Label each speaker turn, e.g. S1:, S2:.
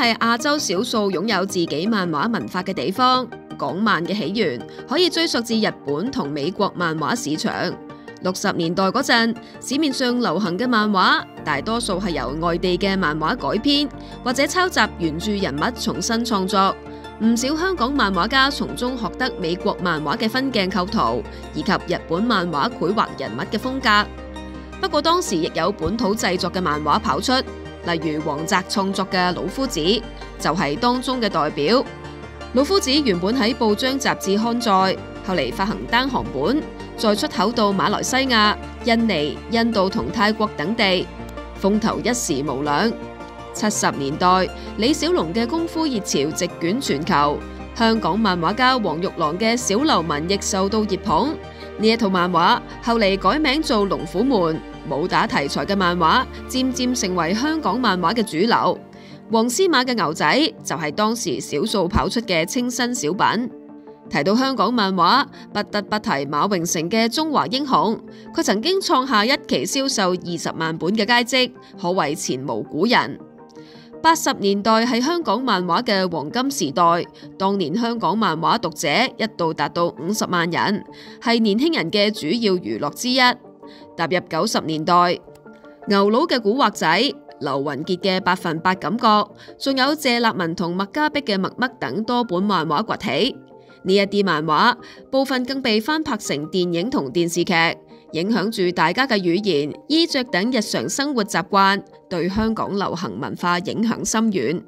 S1: 係亞洲少數擁有自己漫畫文化嘅地方。港漫嘅起源可以追溯至日本同美國漫畫市場。60年代嗰陣，市面上流行嘅漫畫大多數係由外地嘅漫畫改編，或者抄襲原著人物重新創作。唔少香港漫畫家從中學得美國漫畫嘅分鏡構圖，以及日本漫畫繪畫人物嘅風格。不過當時亦有本土製作嘅漫畫跑出，例如王澤創作嘅《老夫子》就係當中嘅代表。《老夫子》原本喺報章雜誌刊載，後嚟發行單行本，再出口到馬來西亞、印尼、印度同泰國等地，風頭一時無兩。70年代，李小龍嘅功夫熱潮席捲全球，香港漫畫家黃玉郎嘅《小流氓》亦受到熱捧。呢一套漫畫後嚟改名做《龍虎門》，武打題材嘅漫畫漸漸成為香港漫畫嘅主流。黃絲馬嘅牛仔就係當時少數跑出嘅清新小品。提到香港漫畫，不得不提馬榮成嘅《中華英雄》，佢曾經創下一期銷售20萬本嘅佳績，可謂前無古人。80年代係香港漫畫嘅黃金時代，當年香港漫畫讀者一度達到50萬人，係年輕人嘅主要娛樂之一。踏入90年代，牛佬嘅古惑仔、劉雲傑嘅百分百感覺，仲有謝立文同麥嘉碧嘅麥麥等多本漫畫崛起。呢一啲漫畫部分更被翻拍成電影同電視劇，影響住大家嘅語言、衣着等日常生活習慣，對香港流行文化影響深遠。